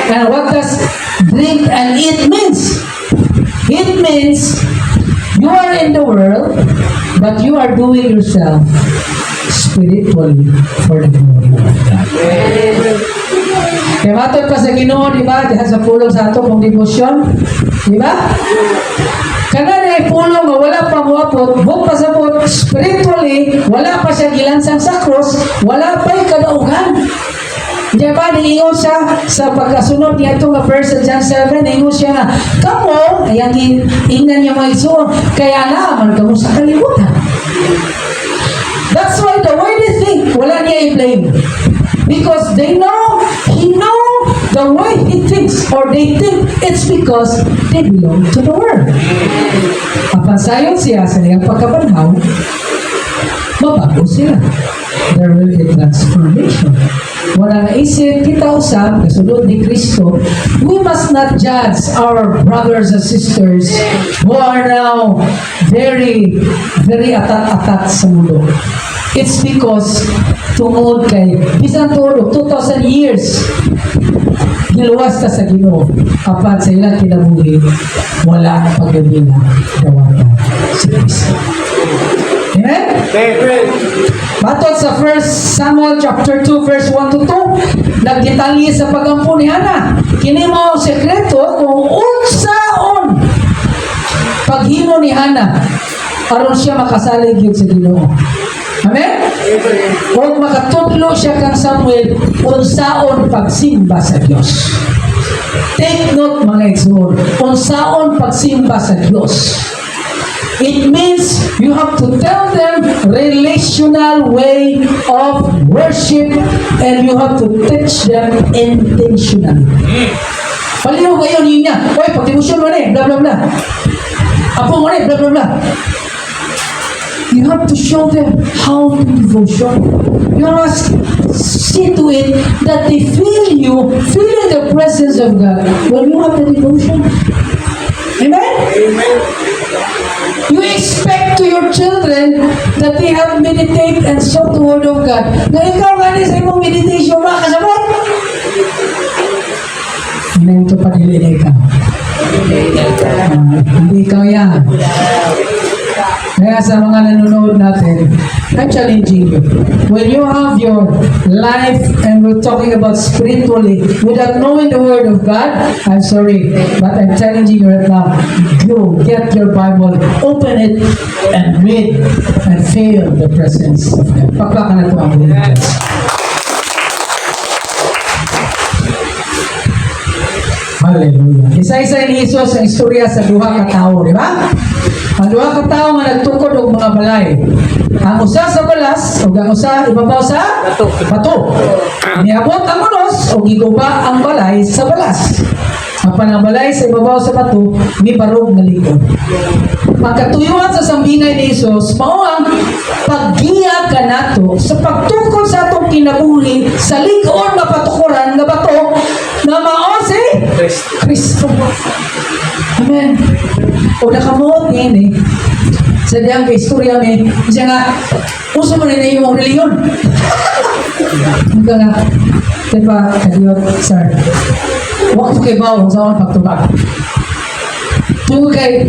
And what does drink and eat means? It means you are in the world, but you are doing yourself spiritually for the glory of God. Kaya matod pa sa Ginoo, di ba? Diyan sa pulong sa ato kung devotion. Di ba? Kana na pulong nga wala pa muapot, buk pa sa buk, spiritually, wala pa siya gilansang sa cross, wala pa yung kadaugan. Diyan ba, niingon siya sa pagkasunod niya itong verse sa John 7, niingon siya nga, kamo, ayan ingnan niya mga isuon, kaya naman kamo sa kalibutan. That's why the way they think, wala niya i-blame. Because he know the way he thinks, or they think it's because they belong to the world. Apansayon siya sa niyang pagkabanhaw, mabago sila. There will be transformation. Wala naisip kita usap, kasunod ni Kristo, we must not judge our brothers and sisters who are now very, very atat-atat sa mundo. It's because tungod kay bisan tulo 2,000 years giluwas ta sa Ginoo apan sa ilang kinabuhi wala pagdabina dawatan si Kristo. Amen? Matod sa 1 Samuel chapter 2 verse 1 to 2, nagdetalye sa pagampo ni Hannah. Kini mao ang sekreto kung unsaon paghimo ni Hannah aron siya makasalig gyud sa Ginoo. Amen? Kung makatudlo siya kang Samuel, unsaon pagsimba sa Diyos. Take note mga igsoon, unsaon pagsimba sa Diyos. It means you have to tell them relational way of worship and you have to teach them intentionally. Paliw ngayon yun niya, oy, pag-devotion mo na blah blah blah. Apo mo na blah blah blah. You have to show them how to devotion. You must see to it that they feel the presence of God when you have the devotion. Amen? You expect to your children that they have meditate and sought the Word of God. Na ikaw nga sa imong meditation, makasabot. Hindi ito pa nililay ka. Hindi ikaw yan. Kaya sa mga nanonood natin, I'm challenging you. When you have your life, and we're talking about spiritually, without knowing the Word of God, I'm sorry, but I'm challenging you right now. Go, get your Bible, open it, and read, and feel the presence of God. Pakpakan na ito ang Word of God. Hallelujah. Isa-isa ni Jesus ang istorya sa duha ka tao, di ba? Ang duha ka tao nga nagtukod og mga balay. Ang usa sa balas, o ang usa ibabaw sa bato. Niabot ang unos o giguba ang balay sa balas. Ang panambalay sa ibabaw sa bato, may barog na likod. Ang katuyuan sa sambingay ni Jesus, mao ang paggiya ka nato sa pagtukol sa atong kinabuhi sa ligon nga patukuran nga bato na mao si Kristo. Amen. O nakamuot ngayon eh. Sa diyang istorya may, siya nga, uso mo na yung reliyon. Ito nga, diba, kadiyot, sir. Huwag ito kay bawang sa akong pagtubag. Tungkol kay,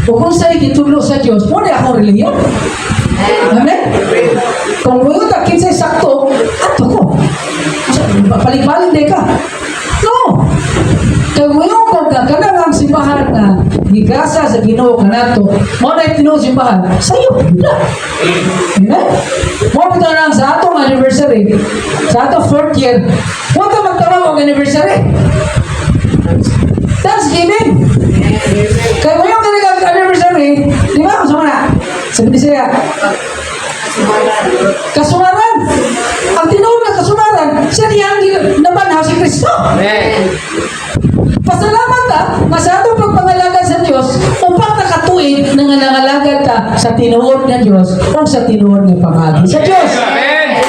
o kung sa'yo gitulo sa Diyos, mo na akong reliyon. Amen? Kung mo yung takin sa'y sakto, ato ko. Balik-balik din ka. No! Kaya mo yung kung kanang ang simbahan na higasa sa Ginoo ka nato, mo na itinuod simbahan, sa'yo, wala. Amen? Mo ito lang sa atong anniversary, sa atong 4th year, huwag ka magtawag ang anniversary. Thanksgiving. Kaya mo yung kanilang anniversary, di ba? Kasama na. Sabi ni siya, kasumaran. Ang tinuod na kasumaran, siya niyang nabanhaw si Kristo. Pasalamat ka, nga sa atong pagpangalagad sa Diyos, upang nakatuig na nga nangalagad ka sa tinuod ng Diyos o sa tinuod ng pamagi sa Diyos. Amen.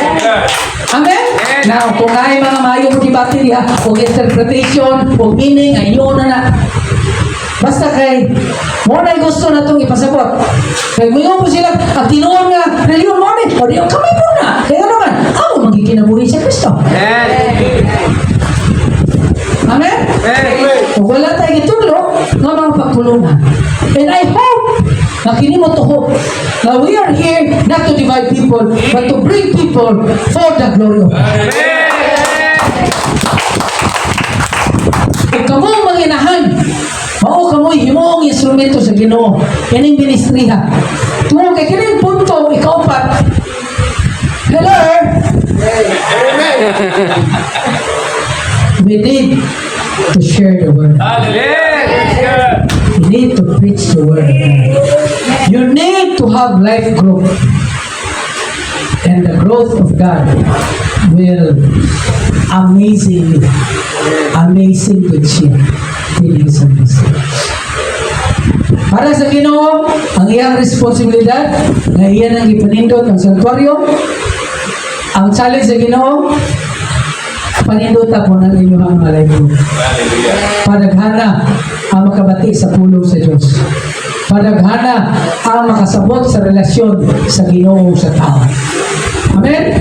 Amen? Now, kung ay mga mayo mo debate niya, o interpretation, o meaning, ayun na. Basta kay, mo na gusto na itong ipasabot. Kaya mo po sila, ang tinuon nga, reliyon mo rin, o di yung kamay mo na. Kaya naman, ako magkikinabuhi sa Kristo. Amen? Kung wala tayong itulo, nga mga pagtulungan. And I hope, na kini mo to hope, na we are here not to divide people, but to bring people for the glory of God. Kung kamo manginahan, mao kamo himuong instrumento sa Ginoo, kining ministriha. Tungod kay kining punto, ikaupat, hello? We need to share the word. You need to preach the word. You need to have life growth. And the growth of God will amazing to share. Para sa Ginoo, ang iyang responsibilidad na iyan ang ipanindot ng santuaryo. Ang challenge sa Ginoo, panindota po ng inyong mga life growth. Padaghana ang makabati sa pulong sa Diyos. Padaghana ang makasabot sa relasyon sa Ginoo sa tao. Amen?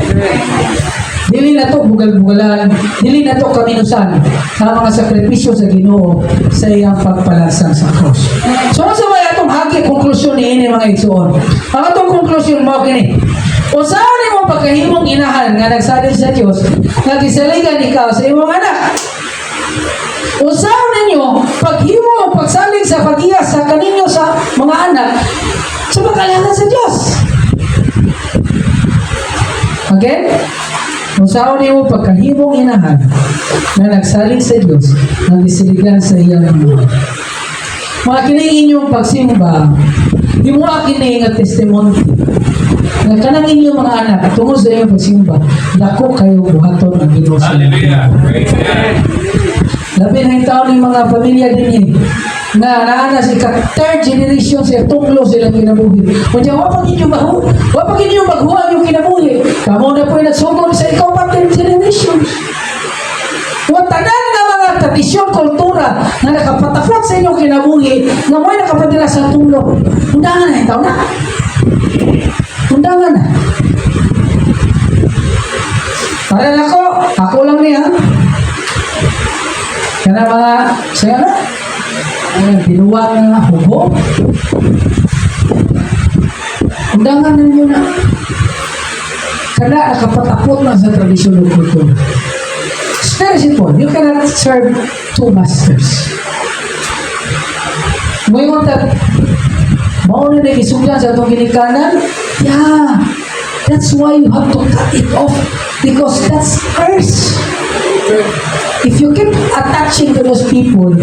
Dili na to bugal-bugalan, dili na to kaminusan ang mga sakripisyo sa Ginoo sa iyang pagpalasan sa cross. So, sa may atong hagi konklusyon ni ini mga igsoon. Ang atong konklusyon mo kini. O saan mo pagkahimong inahan nga nagsalig sa Diyos, nagisaligan ikaw sa imong anak? Usaw ninyo paghimo o pagsalig sa pag-iya sa kaninyo sa mga anak sa pag-alaga sa Diyos. Again, usaw ninyo pagkahimong inahan na nagsalig sa Diyos, nagisaligan sa iyang mga. Mga kining inyong pagsimba, himuha kini nga testimony na kanang inyong mga anak tungod sa iyong pagsimba, dako kayo buhaton ang Ginoo sa inyo. Labi na yung taon ng mga pamilya din eh, na naana sa third generation siya, tunglo silang kinabuhi. Kaya wapag inyong maghuha yung kinabuhi. Kamo na po yung nagsugod sa ikaw pa third generation. Kung tanan na mga tradisyon, kultura na nakapatapot sa inyong kinabuhi, na mo'y nakapadala sa tunglo. Undangan na yung taon na. Undangan na. Para ako lang niya. Kaya mga, saya na, binuwag na hubo. Undangan na nyo na. Kaya nakapatapot na sa tradisyon ng kultura. It's very simple. You cannot serve two masters. Ngayon that, mauna na isugdan sa itong ginikanan, yeah, that's why you have to cut it off. Because that's curse. If you keep attaching to those people,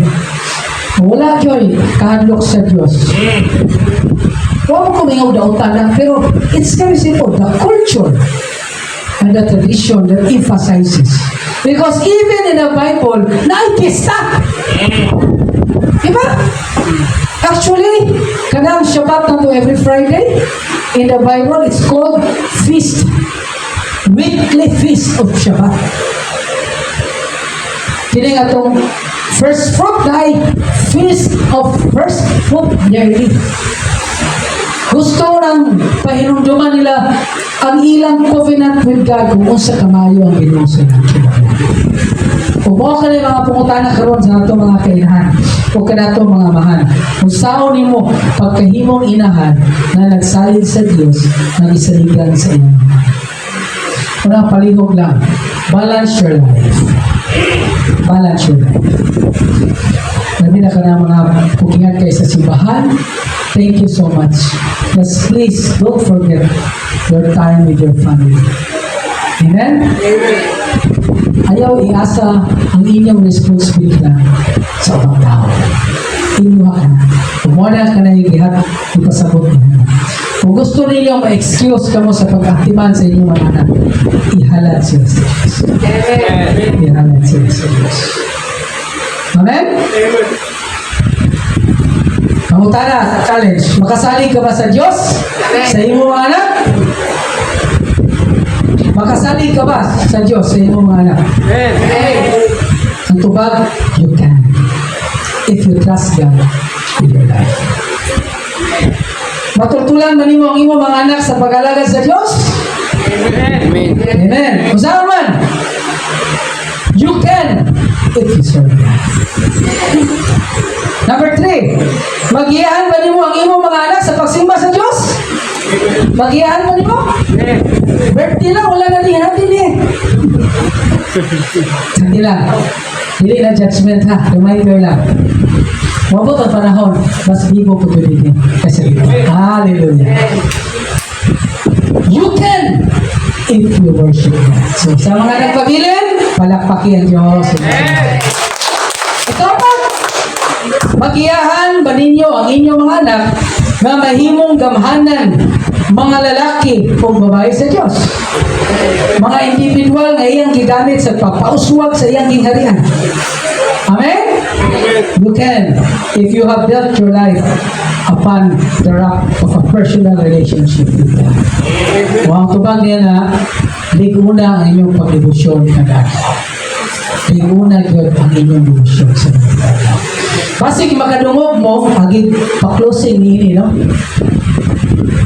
wala joy, kahadlok sa Diyos. Huwag mo kumingaw daw tanang, pero it's very simple. The culture and the tradition that emphasizes. Because even in the Bible, naipista. Diba? Actually, kanang Shabbat na to every Friday, in the Bible, it's called feast. Weekly feast of Shabbat. Kini nga itong first fruit na feast of first fruit yearly. Gusto nang pahinumduman nila ang ilang covenant with God kung unsa kamayo ang ginuso ng kinabuhi. Kung mo ka mga pungutana karon sa ato mga kainahan o kanato mga mahan, kung sao nimo pagkahimong inahan na nagsalig sa Dios na isaligan sa inyo. Una palihog lang, balance your life. Balance your life. Nabi na ka na mga pukingan kayo sa simbahan. Thank you so much. But please, don't forget your time with your family. Amen? Ayaw iasa ang inyong responsibility sa ibang tao. Inuha ka na. Umuna ka na igihat, ipasabot na. Kung gusto ninyo ma-excuse ka mo sa pag-aktiman sa inyong mga anak, ihalad sila sa Diyos. Ihalad sila sa Diyos. Amen? Kamutana sa challenge. Makasali ka ba sa Diyos? Sa iyong mga anak? Makasali ka ba sa Diyos sa iyong mga anak? Ang tubag, you can. If you trust God with your life. Matultulan ba nimo ang iyong mga anak sa pag-alagad sa Diyos? Amen. Amen. Kung saan man, you can if you serve God. Number 3, magiyahan ba nimo ang iyong mga anak sa pagsimba sa Diyos? Magiyahan ba nimo? Birthday lang, wala na din natin eh. Hindi lang. Hindi na judgment ha. Reminder lang. Mabot ang panahon, mas bibo ko tuloy din. Kasi hallelujah. You can if you worship God. So, sa mga nagpabilin, palakpaki ang Diyos. Ikaw pa, magiyahan ba ninyo ang inyong mga anak na mahimong gamhanan mga lalaki o babae sa Diyos? Mga individual na iyang gigamit sa pagpauswag sa iyang gingharian. Amen? You can if you have built your life upon the rock of a personal relationship with God. Ang tubag niya na liguna ang inyong pagdebosyon na God. Liguna God ang inyong debosyon sa God. Pasig makadungog mo, agig pa-closing niini, no?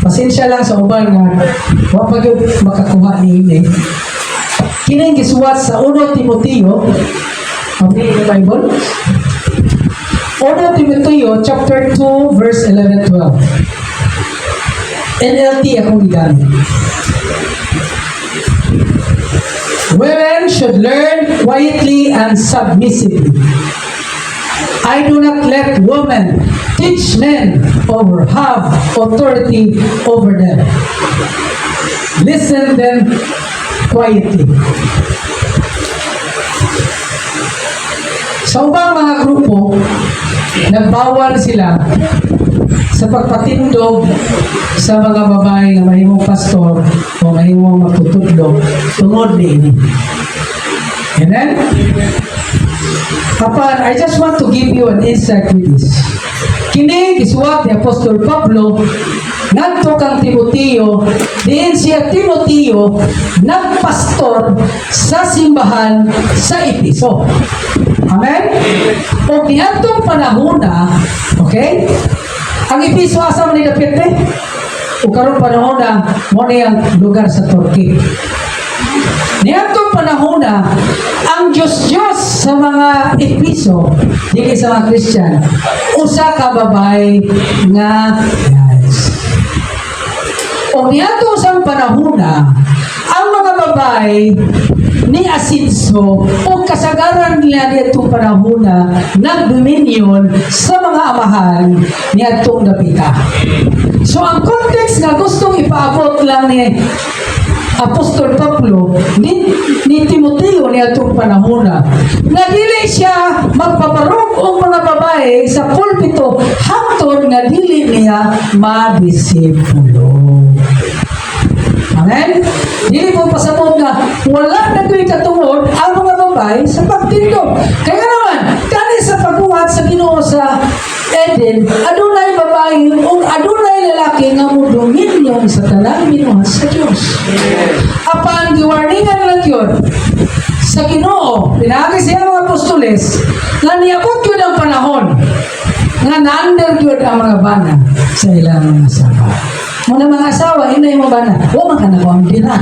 Pasensya lang sa uban nga wapag yung makakuha niini. Kining gisuwat sa 1 Timoteo, ang Bible, 1 Timoteo chapter 2 verse 11-12. NLT akong gigamit. Women should learn quietly and submissively. I do not let women teach men or have authority over them. Listen them quietly. Sa ubang mga grupo, nagbawal sila sa pagpatindog sa mga babae na mahimong pastor o mahimong magtutudlo tungod niini. Amen? Kapan, I just want to give you an insight with this. Kini gisuwat ni Apostol Pablo ngadto kang Timoteo, diin siya Timoteo nagpastor sa simbahan sa Efeso. Amen? O niadtong panahon na, okay? Ang Efeso asa man ni dapit eh? O karon panahon na mo ang lugar sa Turkey. Niadtong panahon na ang Diyos sa mga Efeso, dili sa mga Christian, usa ka babay nga guys. O niadto sa panahon na ang mga babay ni Asinso o kasagaran nila nitong panahon na nagdominion sa mga amahan ni atong Dapita. So ang context nga gustong ipaabot lang ni Apostol Pablo ni Timoteo ni atong panahon na dili siya magpaparog og mga babae sa pulpito hangtod nga dili niya madisipulo. Amen? Dili mo pasabot nga wala na do'y katungod ang mga babae sa pagtindog. Kaya naman, kani sa pagbuhat sa Ginoo sa Eden, adunay babae o adunay lalaki nga mudungin yung sa talang binuhat sa Diyos. Apan giwarningan lang yun sa Ginoo, pinagi siya mga apostoles, na niabot yun ang panahon nga na-under yun ang mga bana sa ilang mga asawa. Muna mga asawa, inay mo bana, o makanakawang din na.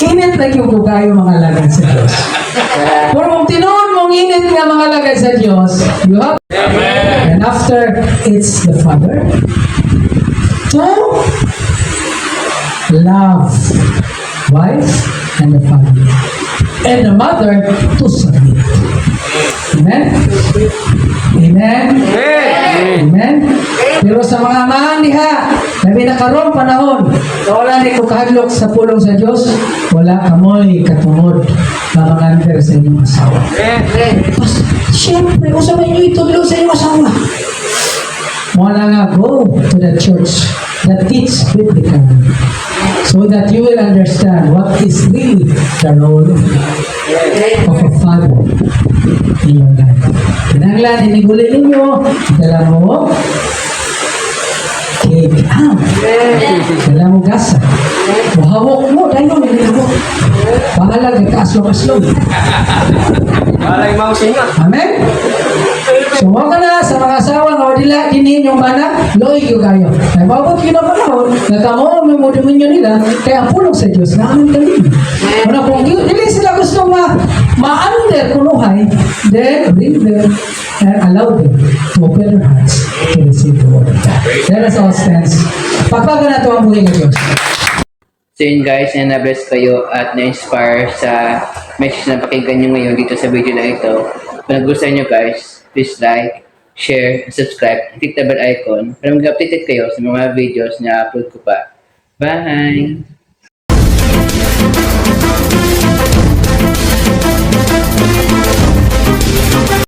Init na yung kayo mga lagay sa Diyos. Kung mong tinuod mong init nga mga lagay sa Diyos, you have, and after, it's the Father to love wife and the family, and the mother to submit. Amen? Amen? Amen? Pero sa mga amahan diha, labi na karong panahon, na wala ni kukadlok sa pulong sa Diyos, wala kamoy katungod na mga sa inyong asawa. Mas, siyempre, usap ninyo itudlo sa inyong asawa. Wala nga, go to the church that teach biblical so that you will understand what is really the role of a father in your life. Kinanglan, iniguli ninyo, dala mo cake out. Dala mo gasa. Mahawak mo, dahil mo, minigabot. Bahala, nagkaaslong-aslong. Amen? So, mo ka na sa mga asawa nga wadila dinin yung bana, loy yung kayo. Ay, babot yun ang panahon, nagkamo, may modeminyo nila, kaya ang pulong sa Diyos, namin galing. Una, kung hindi sila gusto ma-under kunuhay, then bring them and allow them to open their hearts to receive the word of God. Let us all stand. Pagpaga na ito ang buhay ng Diyos. So yun guys, na-bless kayo at na-inspire sa message na pakinggan nyo ngayon dito sa video na ito. Kung nagustuhan nyo guys, please like, share, subscribe, and click the bell icon para mag-updated kayo sa mga videos na upload ko pa. Bye!